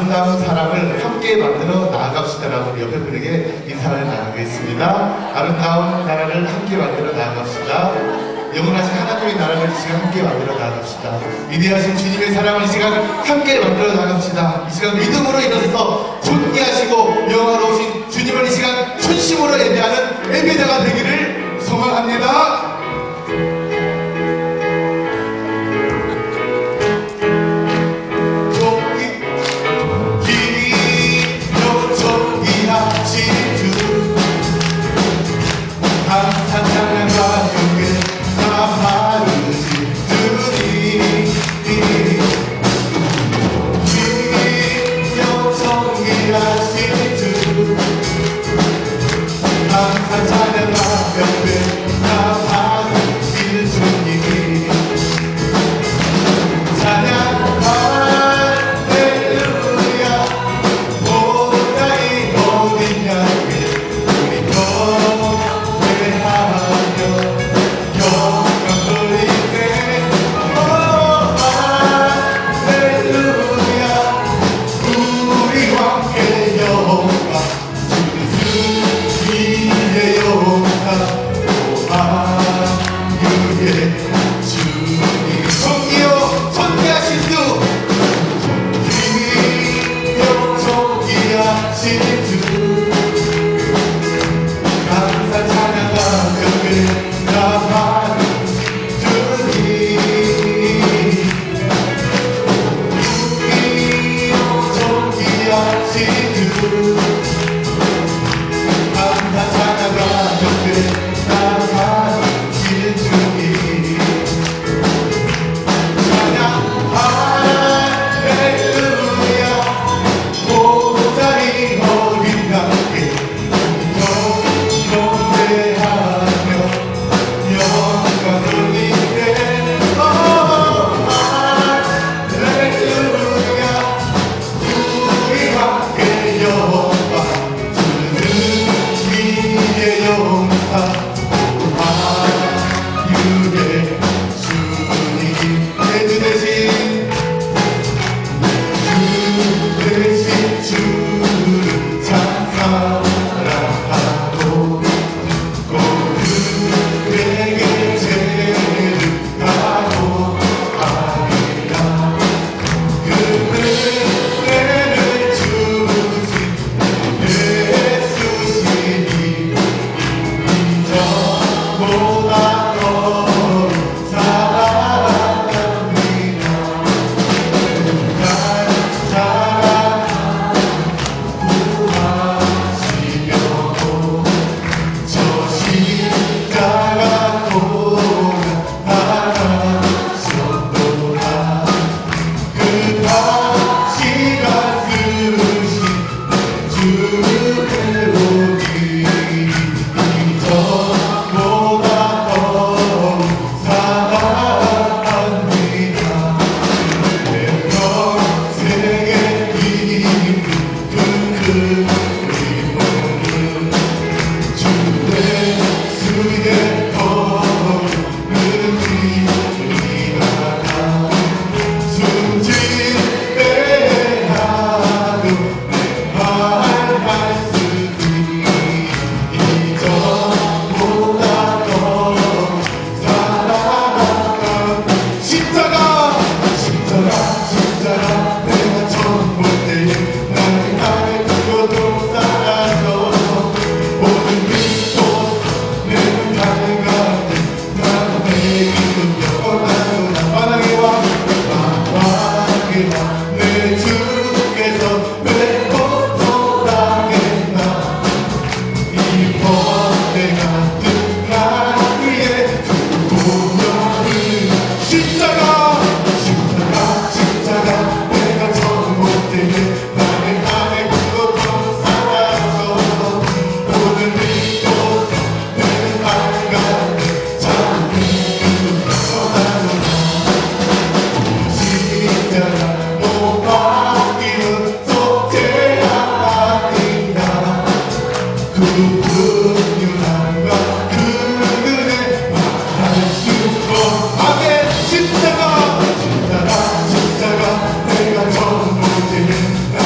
아름다운 사랑을 함께 만들어 나아갑시다라고 우리 옆에 분에게 인사를 나누겠습니다. 아름다운 나라를 함께 만들어 나아갑시다. 영원하신 하나님의 나라를 이 시간 함께 만들어 나아갑시다. 위대하신 주님의 사랑을 이 시간 함께 만들어 나아갑시다. 이 시간 믿음으로 일어서서 존귀하시고 영화로우신 주님을 이 시간 전심으로 예배하는 예배자가 되기를 소망합니다. 요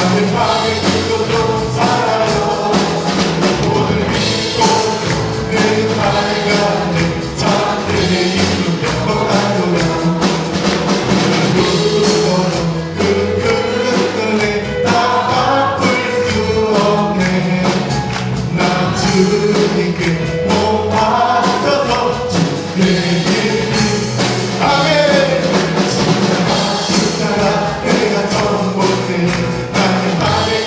나는 밤에 그것도 살아요. 오늘 믿고 내일은 밝아내 잠들에 있는 행복하도록 다 바꿀 수 없네. 난 주님께 못 받아서 주님께 아멘. 진짜 내가 전봇대 나는 밤에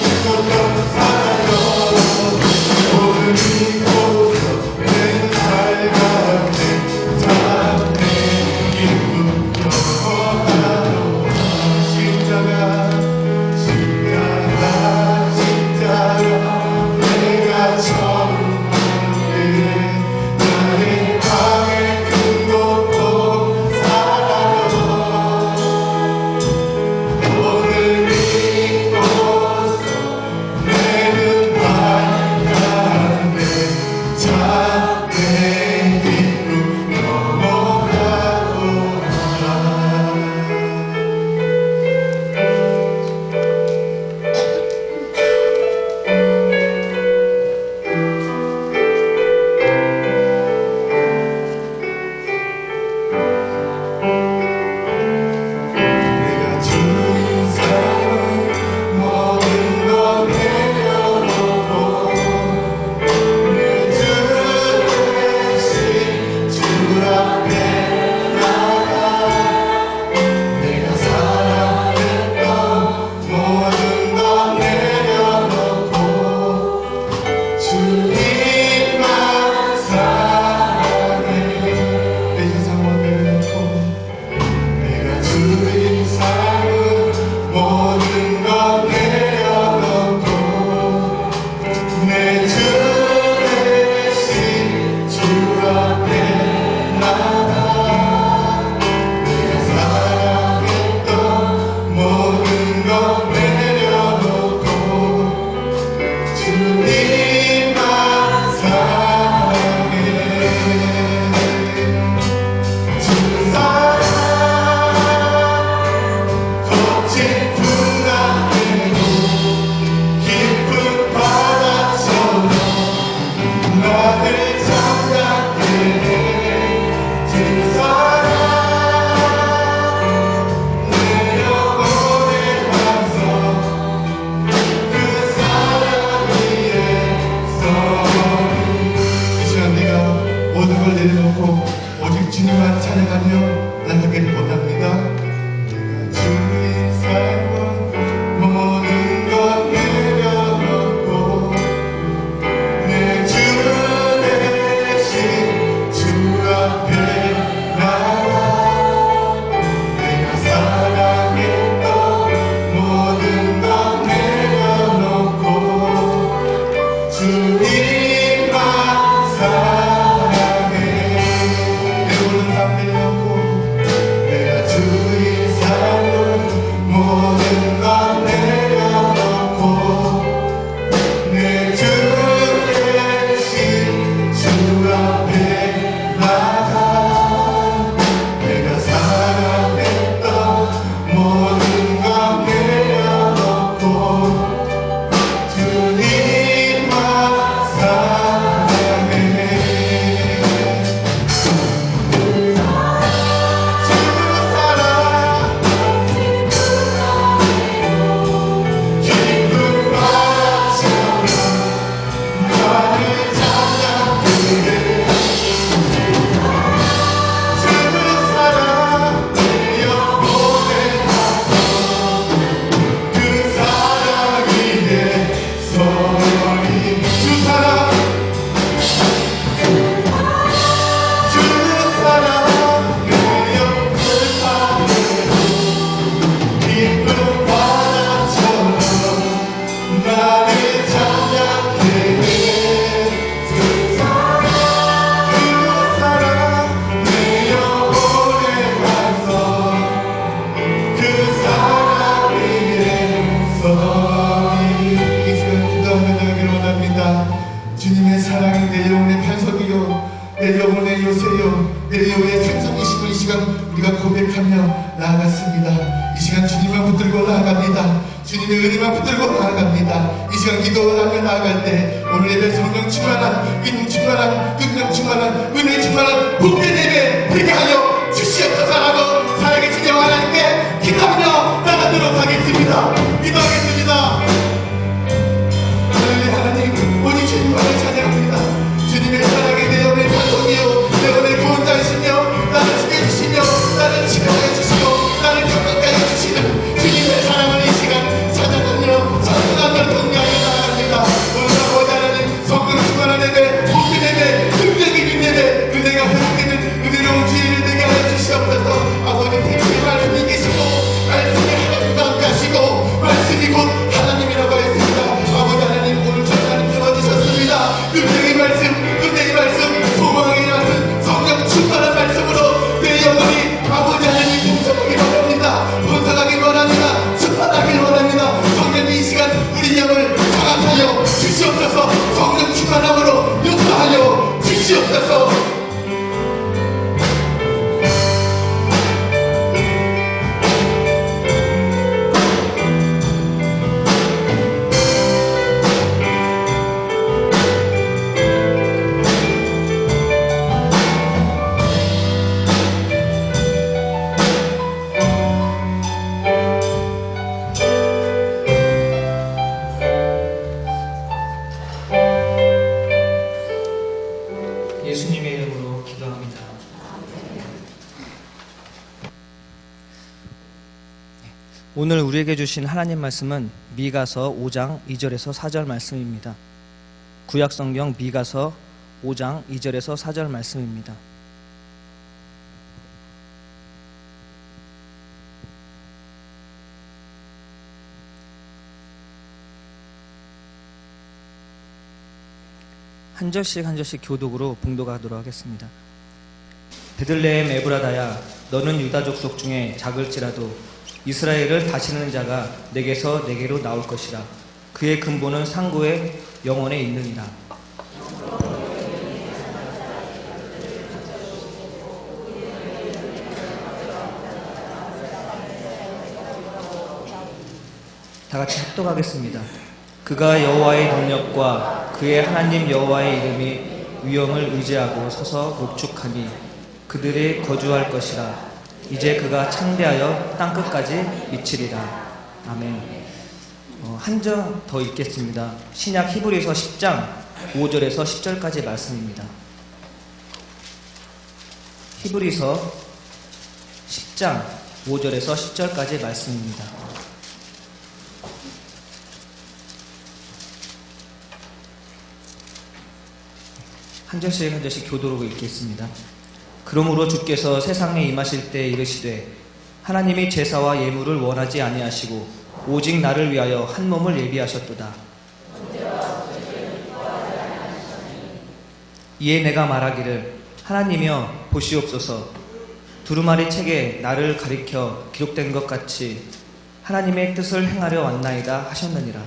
주님의 은혜만 붙들고 나아갑니다. 이 시간 기도하며 나아갈 때 오늘 예배 성령 충만한 믿음 충만한 능력 충만한 은혜 충만한 복된 예배 되게 하여 주시옵소서라고 살아계신 영 하나님께 기도하며 나가도록 하겠습니다. 기도하겠습니다. 하나님 오직 주님만을 찬양합니다. 주님의 사랑에 내 영의 반성이요 내 영의 구원자이시며 나를 지켜주시며 나를 치료해 주시고 나를 건강하게 해주시는 주님의 사랑을 이 시간 찬양하며 찬송하며 동의하며 나아갑니다. 오늘 아버지 하나님 성령 충만한 예배 복된 예배 능력 있는 예배 은혜가 회복되는 은혜로운 주일을 되게 하여 주시옵소서. 아버지天父의 말씀이 계시고 말씀이 하나님과 함께 하시고 말씀이 곧 하나님이라고 했습니다. 아버지 하나님 오늘 하나님 들어주셨습니다. 은혜의 말씀 은혜의 말씀 소망의 말씀 성령 충만한 말씀으로 내 영혼이 아버지 하나님 풍성하길 원합니다. 풍성하길 원합니다. 충만하길 원합니다. 성령 이 시간 우리 영을 장악하여 주시옵소서. 성령 충만함으로 역사하여 주시옵소서. 예수님의 이름으로 기도합니다. 오늘 우리에게 주신 하나님 말씀은 미가서 5장 2절에서 4절 말씀입니다. 구약성경 미가서 5장 2절에서 4절 말씀입니다. 한 절씩 한 절씩 교독으로 봉독하도록 하겠습니다. 베들레헴 에브라다야, 너는 유다 족속 중에 작을지라도 이스라엘을 다스리는 자가 내게서 내게로 나올 것이라. 그의 근본은 상고의 영원에 있느니라. 다 같이 합독하겠습니다. 그가 여호와의 능력과 그의 하나님 여호와의 이름이 위엄을 의지하고 서서 목축하니 그들이 거주할 것이라. 이제 그가 창대하여 땅끝까지 미치리라. 아멘. 한 장 더 읽겠습니다. 신약 히브리서 10장 5절에서 10절까지 말씀입니다. 히브리서 10장 5절에서 10절까지 말씀입니다. 한 절씩 한 절씩 교도로 읽겠습니다. 그러므로 주께서 세상에 임하실 때 이르시되 하나님이 제사와 예물을 원하지 아니하시고 오직 나를 위하여 한 몸을 예비하셨도다. 이에 내가 말하기를 하나님이여 보시옵소서. 두루마리 책에 나를 가리켜 기록된 것 같이 하나님의 뜻을 행하려 왔나이다 하셨느니라.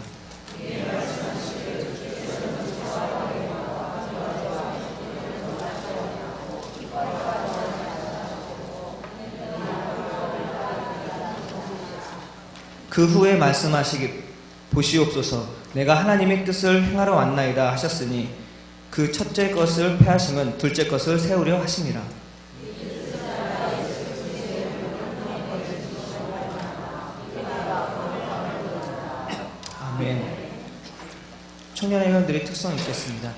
그 후에 말씀하시기 보시옵소서. 내가 하나님의 뜻을 행하러 왔나이다 하셨으니 그 첫째 것을 폐하심은 둘째 것을 세우려 하시니라. 아멘. 청년회원들의 특성이 있겠습니다.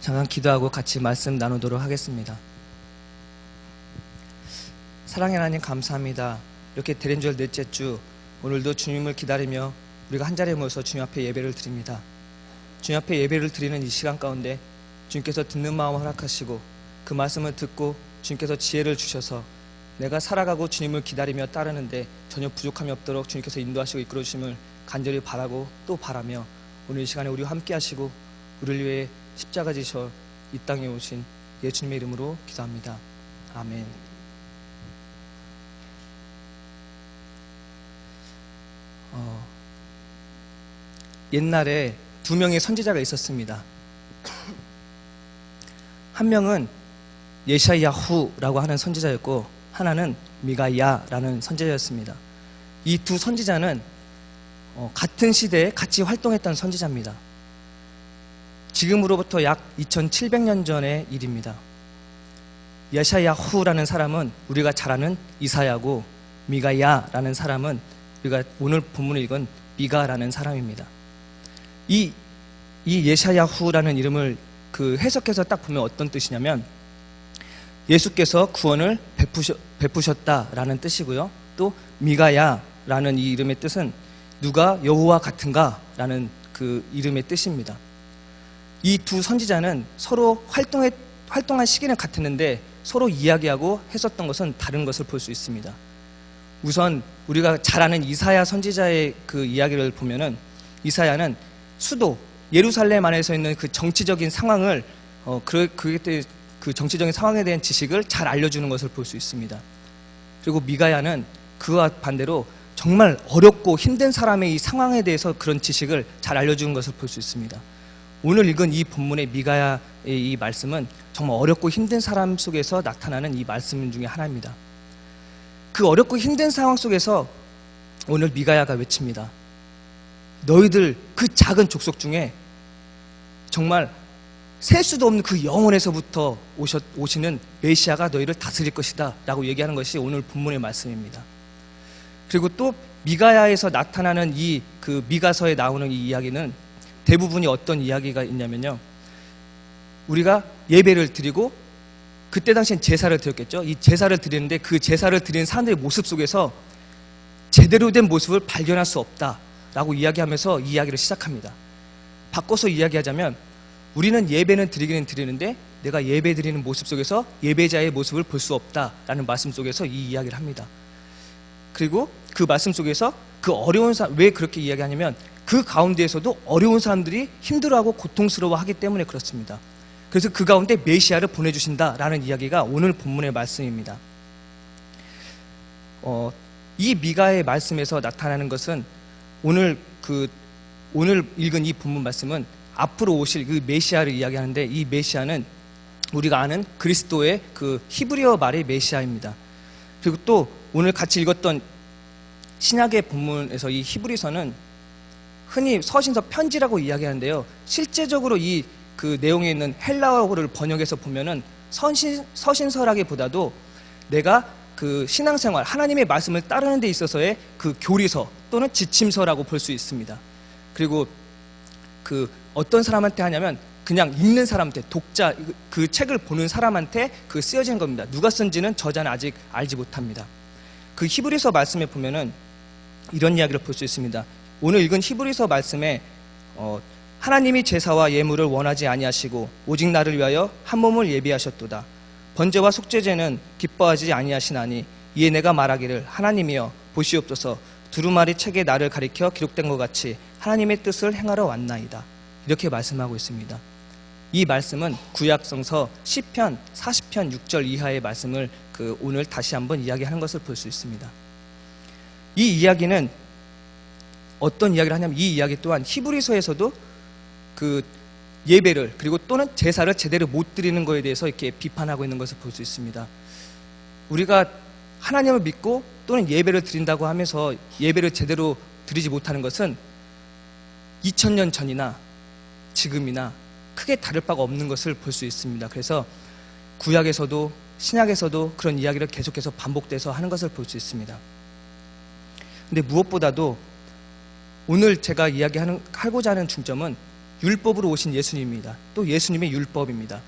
잠깐 기도하고 같이 말씀 나누도록 하겠습니다. 사랑의 하나님 감사합니다. 이렇게 대림절 넷째 주 오늘도 주님을 기다리며 우리가 한자리에 모여서 주님 앞에 예배를 드립니다. 주님 앞에 예배를 드리는 이 시간 가운데 주님께서 듣는 마음 허락하시고 그 말씀을 듣고 주님께서 지혜를 주셔서 내가 살아가고 주님을 기다리며 따르는데 전혀 부족함이 없도록 주님께서 인도하시고 이끌어 주심을 간절히 바라고 또 바라며 오늘 이 시간에 우리와 함께 하시고 우리를 위해 십자가 지셔 이 땅에 오신 예수님의 이름으로 기도합니다. 아멘. 옛날에 두 명의 선지자가 있었습니다. 한 명은 예샤야후라고 하는 선지자였고 하나는 미가야라는 선지자였습니다. 이 두 선지자는 같은 시대에 같이 활동했던 선지자입니다. 지금으로부터 약 2700년 전의 일입니다. 예샤야후라는 사람은 우리가 잘 아는 이사야고 미가야라는 사람은 우리가 오늘 본문을 읽은 미가라는 사람입니다. 이 예샤야후라는 이름을 해석해서 딱 보면 어떤 뜻이냐면 예수께서 구원을 베푸셨다라는 뜻이고요. 또 미가야라는 이 이름의 뜻은 누가 여호와 같은가라는 그 이름의 뜻입니다. 이 두 선지자는 서로 활동한 시기는 같았는데 서로 이야기하고 했었던 것은 다른 것을 볼 수 있습니다. 우선 우리가 잘 아는 이사야 선지자의 그 이야기를 보면은 이사야는 수도 예루살렘 안에서 있는 그 정치적인 상황을 그 정치적인 상황에 대한 지식을 잘 알려주는 것을 볼 수 있습니다. 그리고 미가야는 그와 반대로 정말 어렵고 힘든 사람의 이 상황에 대해서 그런 지식을 잘 알려주는 것을 볼 수 있습니다. 오늘 읽은 이 본문의 미가야의 이 말씀은 정말 어렵고 힘든 사람 속에서 나타나는 이 말씀 중에 하나입니다. 그 어렵고 힘든 상황 속에서 오늘 미가야가 외칩니다. 너희들 그 작은 족속 중에 정말 셀 수도 없는 그 영혼에서부터 오시는 메시아가 너희를 다스릴 것이다 라고 얘기하는 것이 오늘 본문의 말씀입니다. 그리고 또 미가야에서 나타나는 이 그 미가서에 나오는 이 이야기는 대부분이 어떤 이야기가 있냐면요, 우리가 예배를 드리고 그때 당시엔 제사를 드렸겠죠. 이 제사를 드리는데 그 제사를 드리는 사람들의 모습 속에서 제대로 된 모습을 발견할 수 없다라고 이야기하면서 이 이야기를 시작합니다. 바꿔서 이야기하자면 우리는 예배는 드리기는 드리는데 내가 예배 드리는 모습 속에서 예배자의 모습을 볼 수 없다라는 말씀 속에서 이 이야기를 합니다. 그리고 그 말씀 속에서 그 어려운 사람, 왜 그렇게 이야기하냐면 그 가운데에서도 어려운 사람들이 힘들어하고 고통스러워하기 때문에 그렇습니다. 그래서 그 가운데 메시아를 보내주신다라는 이야기가 오늘 본문의 말씀입니다. 이 미가의 말씀에서 나타나는 것은 오늘 읽은 이 본문 말씀은 앞으로 오실 그 메시아를 이야기하는데 이 메시아는 우리가 아는 그리스도의 그 히브리어 말의 메시아입니다. 그리고 또 오늘 같이 읽었던 신약의 본문에서 이 히브리서는 흔히 서신서 편지라고 이야기하는데요. 실제적으로 이 그 내용에 있는 헬라어를 번역해서 보면은 서신서라기보다도 내가 그 신앙생활, 하나님의 말씀을 따르는 데 있어서의 그 교리서 또는 지침서라고 볼 수 있습니다. 그리고 그 어떤 사람한테 하냐면 그냥 읽는 사람한테, 독자, 그 책을 보는 사람한테 그 쓰여진 겁니다. 누가 쓴지는 저자는 아직 알지 못합니다. 그 히브리서 말씀에 보면은 이런 이야기를 볼 수 있습니다. 오늘 읽은 히브리서 말씀에 하나님이 제사와 예물을 원하지 아니하시고 오직 나를 위하여 한 몸을 예비하셨도다. 번제와 속죄제는 기뻐하지 아니하시나니 이에 내가 말하기를 하나님이여 보시옵소서 두루마리 책에 나를 가리켜 기록된 것 같이 하나님의 뜻을 행하러 왔나이다. 이렇게 말씀하고 있습니다. 이 말씀은 구약성서 시편 40편 6절 이하의 말씀을 오늘 다시 한번 이야기하는 것을 볼 수 있습니다. 이 이야기는 어떤 이야기를 하냐면 이 이야기 또한 히브리서에서도 그 예배를 그리고 또는 제사를 제대로 못 드리는 것에 대해서 이렇게 비판하고 있는 것을 볼 수 있습니다. 우리가 하나님을 믿고 또는 예배를 드린다고 하면서 예배를 제대로 드리지 못하는 것은 2000년 전이나 지금이나 크게 다를 바가 없는 것을 볼 수 있습니다. 그래서 구약에서도 신약에서도 그런 이야기를 계속해서 반복돼서 하는 것을 볼 수 있습니다. 근데 무엇보다도 오늘 제가 하고자 하는 중점은 율법으로 오신 예수님입니다. 또 예수님의 율법입니다.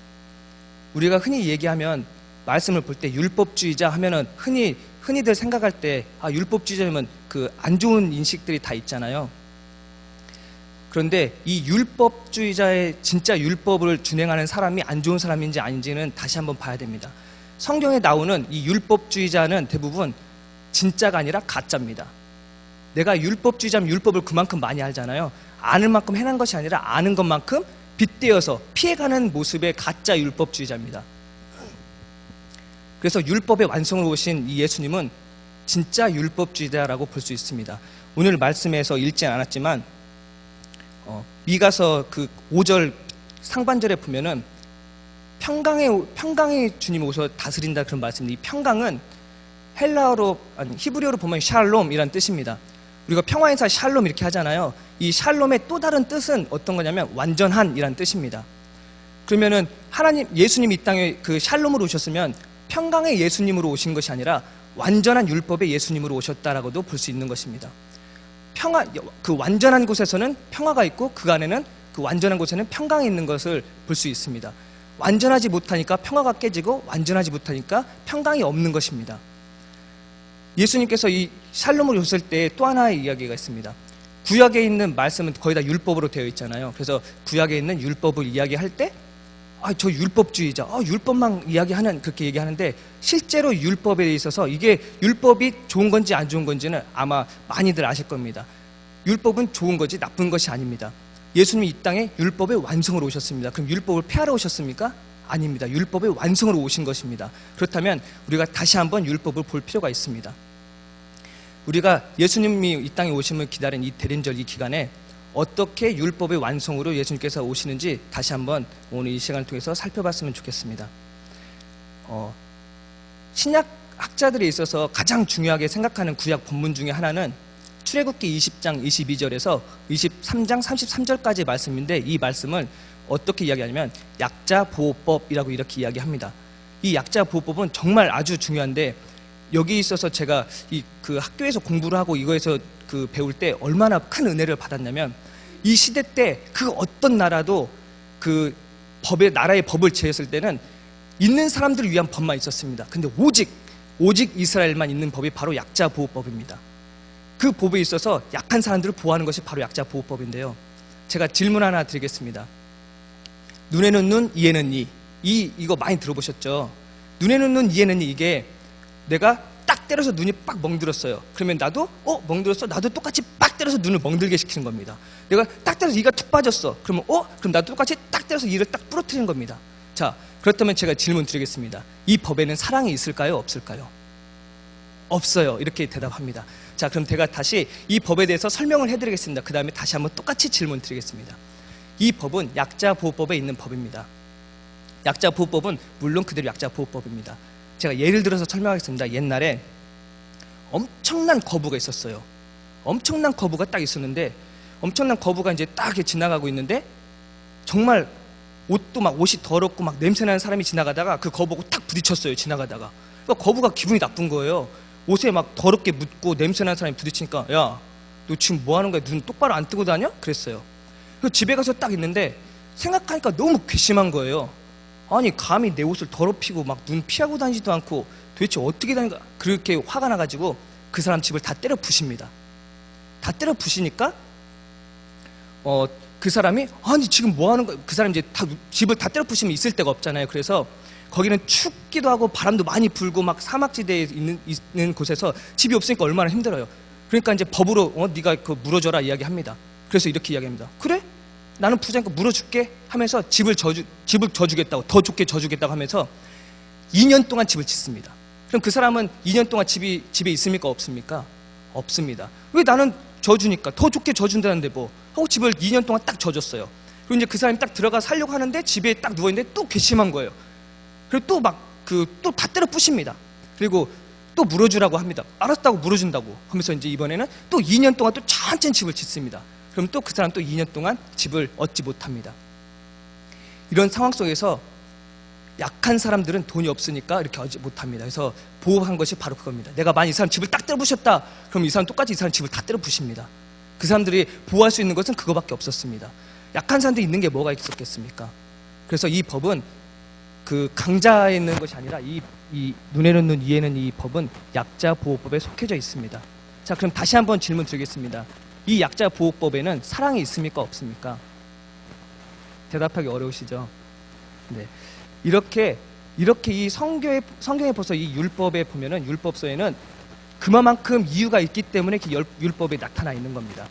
우리가 흔히 얘기하면 말씀을 볼 때 율법주의자 하면은 흔히들 생각할 때 율법주의자면 그 안 좋은 인식들이 다 있잖아요. 그런데 이 율법주의자의 진짜 율법을 준행하는 사람이 안 좋은 사람인지 아닌지는 다시 한번 봐야 됩니다. 성경에 나오는 이 율법주의자는 대부분 진짜가 아니라 가짜입니다. 내가 율법주의자면 율법을 그만큼 많이 알잖아요. 아는 만큼 해낸 것이 아니라 아는 것만큼 빗대어서 피해가는 모습의 가짜 율법주의자입니다. 그래서 율법의 완성으로 오신 이 예수님은 진짜 율법주의자라고 볼 수 있습니다. 오늘 말씀에서 읽지 않았지만 미가서 그 5절 상반절에 보면은 평강의 주님이 오셔 다스린다 그런 말씀인데, 이 평강은 히브리어로 보면 샬롬이란 뜻입니다. 우리가 평화인사 샬롬 이렇게 하잖아요. 이 샬롬의 또 다른 뜻은 어떤 거냐면 완전한이란 뜻입니다. 그러면은 예수님이 이 땅에 그 샬롬으로 오셨으면 평강의 예수님으로 오신 것이 아니라 완전한 율법의 예수님으로 오셨다라고도 볼 수 있는 것입니다. 그 완전한 곳에서는 평화가 있고 그 안에는 그 완전한 곳에는 평강이 있는 것을 볼 수 있습니다. 완전하지 못하니까 평화가 깨지고 완전하지 못하니까 평강이 없는 것입니다. 예수님께서 이 샬롬을 오셨을 때 또 하나의 이야기가 있습니다. 구약에 있는 말씀은 거의 다 율법으로 되어 있잖아요. 그래서 구약에 있는 율법을 이야기할 때 저 율법주의자, 율법만 그렇게 얘기하는데, 실제로 율법에 있어서 이게 율법이 좋은 건지 안 좋은 건지는 아마 많이들 아실 겁니다. 율법은 좋은 거지 나쁜 것이 아닙니다. 예수님이 이 땅에 율법의 완성으로 오셨습니다. 그럼 율법을 폐하러 오셨습니까? 아닙니다. 율법의 완성으로 오신 것입니다. 그렇다면 우리가 다시 한번 율법을 볼 필요가 있습니다. 우리가 예수님이 이 땅에 오심을 기다린 이 대림절 이 기간에 어떻게 율법의 완성으로 예수님께서 오시는지 다시 한번 오늘 이 시간을 통해서 살펴봤으면 좋겠습니다. 신약 학자들에 있어서 가장 중요하게 생각하는 구약 본문 중에 하나는 출애굽기 20장 22절에서 23장 33절까지의 말씀인데, 이 말씀을 어떻게 이야기하냐면 약자보호법이라고 이렇게 이야기합니다. 이 약자보호법은 정말 아주 중요한데, 여기 있어서 제가 그 학교에서 공부를 하고 이거에서 그 배울 때 얼마나 큰 은혜를 받았냐면, 이 시대 때 그 어떤 나라도 그 나라의 법을 제했을 때는 있는 사람들을 위한 법만 있었습니다. 근데 오직 이스라엘만 있는 법이 바로 약자보호법입니다. 그 법에 있어서 약한 사람들을 보호하는 것이 바로 약자보호법인데요. 제가 질문 하나 드리겠습니다. 눈에는 눈, 이에는 이. 이거 많이 들어보셨죠? 눈에는 눈, 이에는 이. 이게 내가 딱 때려서 눈이 빡 멍들었어요. 그러면 나도 멍들었어. 나도 똑같이 빡 때려서 눈을 멍들게 시키는 겁니다. 내가 딱 때려서 이가 툭 빠졌어. 그러면 그럼 나도 똑같이 딱 때려서 이를 딱 부러뜨리는 겁니다. 자, 그렇다면 제가 질문 드리겠습니다. 이 법에는 사랑이 있을까요? 없을까요? 없어요. 이렇게 대답합니다. 자, 그럼 제가 다시 이 법에 대해서 설명을 해드리겠습니다. 그 다음에 다시 한번 똑같이 질문 드리겠습니다. 이 법은 약자보호법에 있는 법입니다. 약자보호법은 물론 그대로 약자보호법입니다. 제가 예를 들어서 설명하겠습니다. 옛날에 엄청난 거부가 있었어요. 엄청난 거부가 딱 있었는데, 엄청난 거부가 이제 딱 이렇게 지나가고 있는데, 정말 옷이 더럽고 막 냄새나는 사람이 지나가다가 그 거부하고 딱 부딪혔어요. 지나가다가. 그러니까 거부가 기분이 나쁜 거예요. 옷에 막 더럽게 묻고 냄새나는 사람이 부딪히니까, 야, 너 지금 뭐 하는 거야? 눈 똑바로 안 뜨고 다녀? 그랬어요. 그래서 집에 가서 딱 있는데 생각하니까 너무 괘씸한 거예요. 아니, 감히 내 옷을 더럽히고 막 눈 피하고 다니지도 않고 도대체 어떻게 다니까, 그렇게 화가 나가지고 그 사람 집을 다 때려 부십니다. 다 때려 부시니까 그 사람이 아니 지금 뭐 하는 거야? 그 사람이 이제 집을 다 때려 부시면 있을 데가 없잖아요. 그래서 거기는 춥기도 하고 바람도 많이 불고 막 사막지대에 있는 곳에서 집이 없으니까 얼마나 힘들어요. 그러니까 이제 법으로 네가 그 물어줘라 이야기합니다. 그래서 이렇게 이야기합니다. 그래? 나는 부자니까 물어줄게 하면서 집을 져주겠다고, 더 좋게 져주겠다고 하면서 2년 동안 집을 짓습니다. 그럼 그 사람은 2년 동안 집에 있습니까? 없습니까? 없습니다. 왜? 나는 져주니까, 더 좋게 져준다는데 뭐 하고 집을 2년 동안 딱 져줬어요. 그리고 이제 그 사람이 딱 들어가 살려고 하는데 집에 딱 누워있는데 또 괘씸한 거예요. 그리고 또 막 또 다 때려 부십니다. 그리고 또 물어주라고 합니다. 알았다고 물어준다고 하면서 이제 이번에는 또 2년 동안 또 천천히 집을 짓습니다. 그럼 또 그 사람 또 2년 동안 집을 얻지 못합니다. 이런 상황 속에서 약한 사람들은 돈이 없으니까 이렇게 얻지 못합니다. 그래서 보호한 것이 바로 그겁니다. 내가 만약 이 사람 집을 딱 때려 부셨다, 그럼 이 사람 똑같이 이 사람 집을 다 때려 부십니다. 그 사람들이 보호할 수 있는 것은 그거밖에 없었습니다. 약한 사람들이 있는 게 뭐가 있었겠습니까? 그래서 이 법은 그 강자에 있는 것이 아니라 이 눈에는 눈, 이에는 이 법은 약자 보호법에 속해져 있습니다. 자, 그럼 다시 한번 질문 드리겠습니다. 이 약자 보호법에는 사랑이 있습니까? 없습니까? 대답하기 어려우시죠? 네. 이렇게 이 성경에 벌써 이 율법에 보면은 율법서에는 그만큼 이유가 있기 때문에 율법에 나타나 있는 겁니다.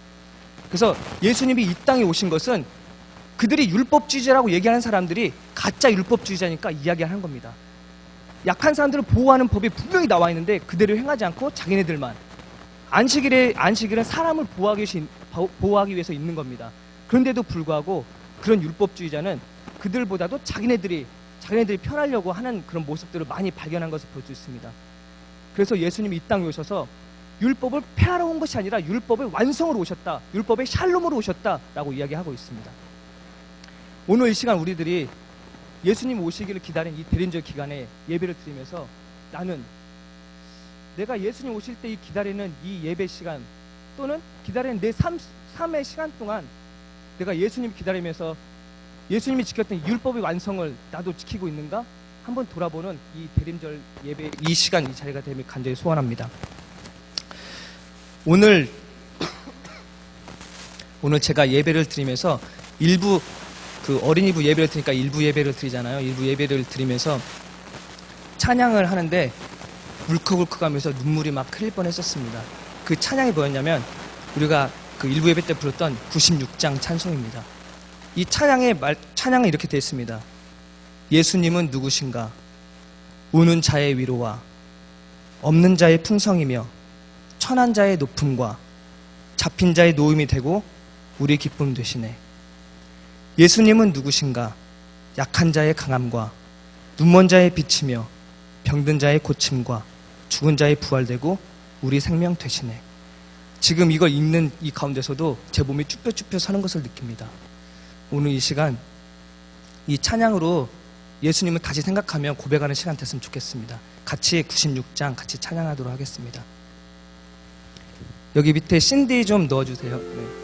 그래서 예수님이 이 땅에 오신 것은 그들이 율법주의자라고 얘기하는 사람들이 가짜 율법주의자니까 이야기하는 겁니다. 약한 사람들을 보호하는 법이 분명히 나와 있는데 그대로 행하지 않고 자기네들만. 안식일은 사람을 보호하기 위해서 있는 겁니다. 그런데도 불구하고 그런 율법주의자는 그들보다도 자기네들이 편하려고 하는 그런 모습들을 많이 발견한 것을 볼 수 있습니다. 그래서 예수님이 이 땅에 오셔서 율법을 폐하러 온 것이 아니라 율법의 완성으로 오셨다. 율법의 샬롬으로 오셨다라고 이야기하고 있습니다. 오늘 이 시간 우리들이 예수님 오시기를 기다린 이 대림절 기간에 예배를 드리면서 나는 내가 예수님 오실 때 기다리는 이 예배 시간 또는 기다리는 내 삶의 시간 동안 내가 예수님 기다리면서 예수님이 지켰던 율법의 완성을 나도 지키고 있는가? 한번 돌아보는 이 대림절 예배 이 시간 이 자리가 되길 간절히 소원합니다. 오늘 제가 예배를 드리면서 일부 그 어린이부 예배를 드리니까 일부 예배를 드리잖아요. 일부 예배를 드리면서 찬양을 하는데 울컥울컥하면서 눈물이 막 흘릴 뻔했었습니다. 그 찬양이 뭐였냐면 우리가 그 일부 예배 때 불렀던 96장 찬송입니다. 이 찬양은 이렇게 되어 있습니다. 예수님은 누구신가? 우는 자의 위로와 없는 자의 풍성이며 천한 자의 높음과 잡힌 자의 노임이 되고 우리 기쁨 되시네. 예수님은 누구신가? 약한 자의 강함과 눈먼 자의 빛이며 병든 자의 고침과 죽은 자의 부활되고 우리 생명 되시네. 지금 이걸 읽는 이 가운데서도 제 몸이 쭈뼛쭈뼛 서는 것을 느낍니다. 오늘 이 시간 이 찬양으로 예수님을 다시 생각하며 고백하는 시간 됐으면 좋겠습니다. 같이 96장 같이 찬양하도록 하겠습니다. 여기 밑에 CD 좀 넣어주세요. 네.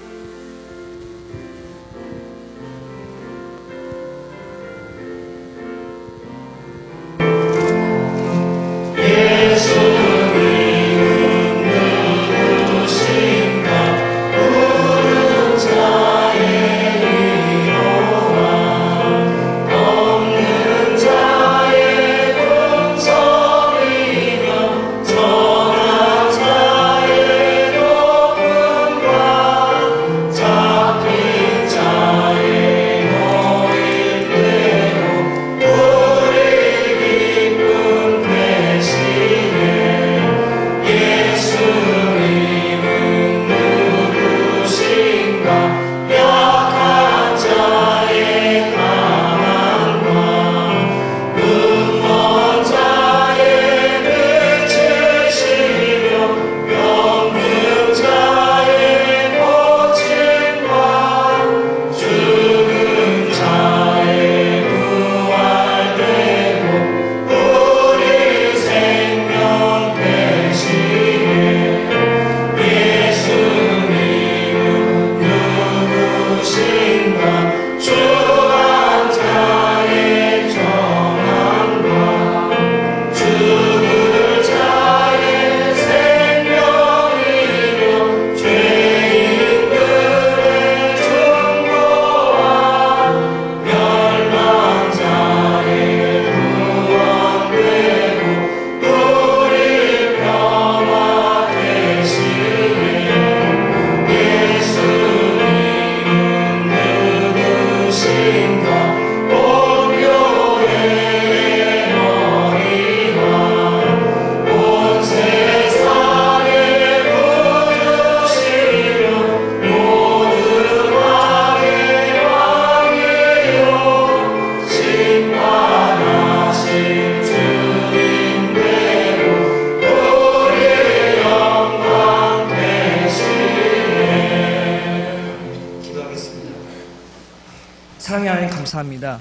사랑의 하나님 감사합니다.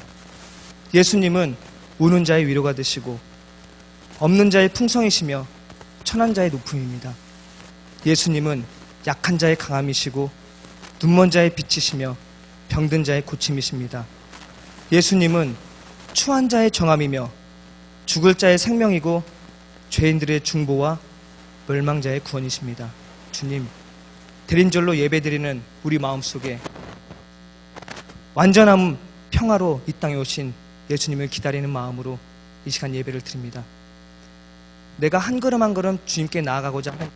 예수님은 우는 자의 위로가 되시고 없는 자의 풍성이시며 천한 자의 높음입니다. 예수님은 약한 자의 강함이시고 눈먼 자의 빛이시며 병든 자의 고침이십니다. 예수님은 추한 자의 정함이며 죽을 자의 생명이고 죄인들의 중보와 멸망자의 구원이십니다. 주님, 대린절로 예배드리는 우리 마음속에 완전함, 평화로 이 땅에 오신 예수님을 기다리는 마음으로 이 시간 예배를 드립니다. 내가 한 걸음 한 걸음 주님께 나아가고자 하는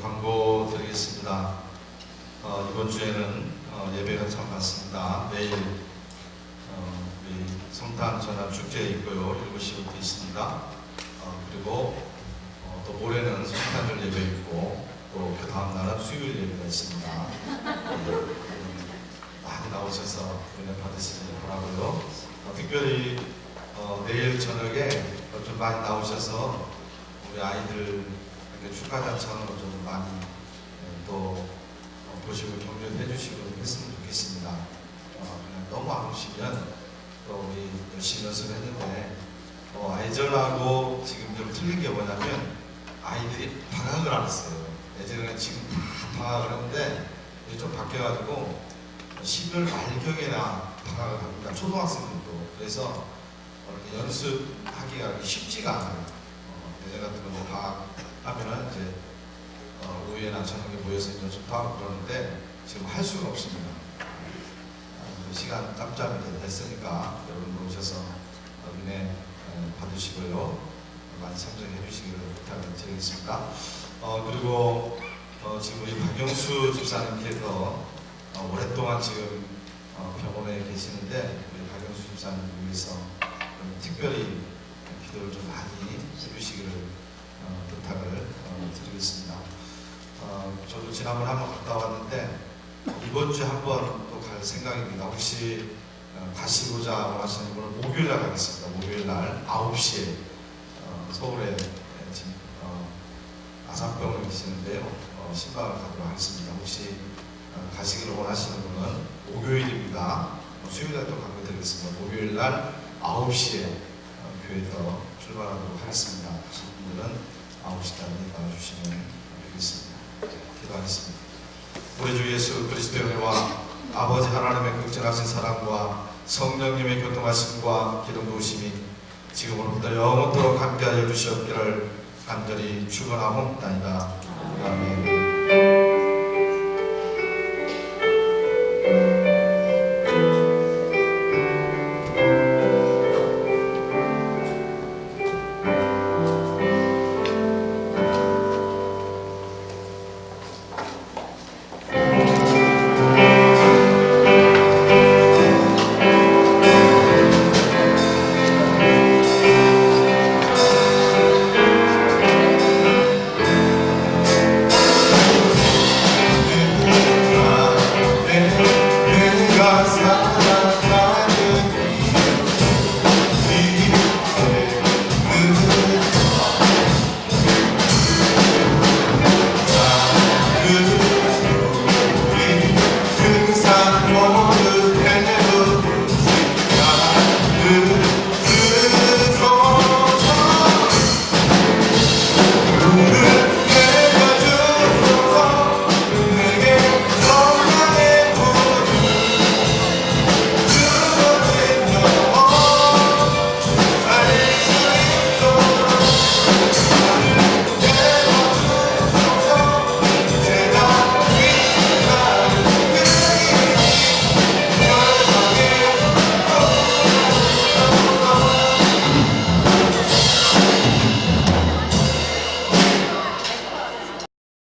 광고 드리겠습니다. 이번 주에는 예배가 참 많습니다. 내일 우리 성탄 전합 축제 있고요. 7시부터 있습니다. 그리고 또 모레는 성탄절 예배 있고 또 그 다음 날은 수요일 예배가 있습니다. 많이 나오셔서 은혜 받으시길 바라고요. 특별히 내일 저녁에 좀 많이 나오셔서 우리 아이들 축하 잔치하는 거 좀 많이 또 보시고 격려해 주시고 했으면 좋겠습니다. 그냥 너무 아프시면 또 우리 열심히 연습했는데 예전하고 지금 좀 틀린 게 뭐냐면 아이들이 방학을 안 했어요. 예전에는 지금 다 방학을 했는데 이제 좀 바뀌어가지고 12월 말경에나 방학을 합니다. 초등학생들도. 그래서 이렇게 연습하기가 쉽지가 않아요. 예전 같은 거 방학하면은 이제 오후에나 저녁에 모여서 연습하고 그러는데 지금 할 수가 없습니다. 시간 짬짬이 됐으니까 여러분 오셔서 은혜 받으시고요. 많이 참석해 주시기를 부탁을 드리겠습니다. 그리고 지금 우리 박영수 집사님께서 오랫동안 지금 병원에 계시는데 우리 박영수 집사님 위해서 특별히 기도를 좀 많이 해주시기를 부탁을 드리겠습니다. 저도 지난번에 한번 갔다 왔는데 이번 주에 한번 또 갈 생각입니다. 혹시 가시고자 원하시는 분은 목요일날 가겠습니다. 목요일날 9시에 서울에 지금 아산병원에 계시는데요. 신방을 가도록 하겠습니다. 혹시 가시기를 원하시는 분은 목요일입니다. 수요일날 또 강조드리겠습니다. 목요일날 9시에 교회에서 출발하도록 하겠습니다. 하신 분들은 9시까지 나와주시면 되겠습니다. 기도하겠습니다. 우리 주 예수 그리스도의 은혜와 아버지 하나님의 극진하신 사랑과 성령님의 교통하심과 기름 부으심이 지금으로부터 영원토록 함께하여 주시옵기를 간절히 축원하옵나이다. 아멘.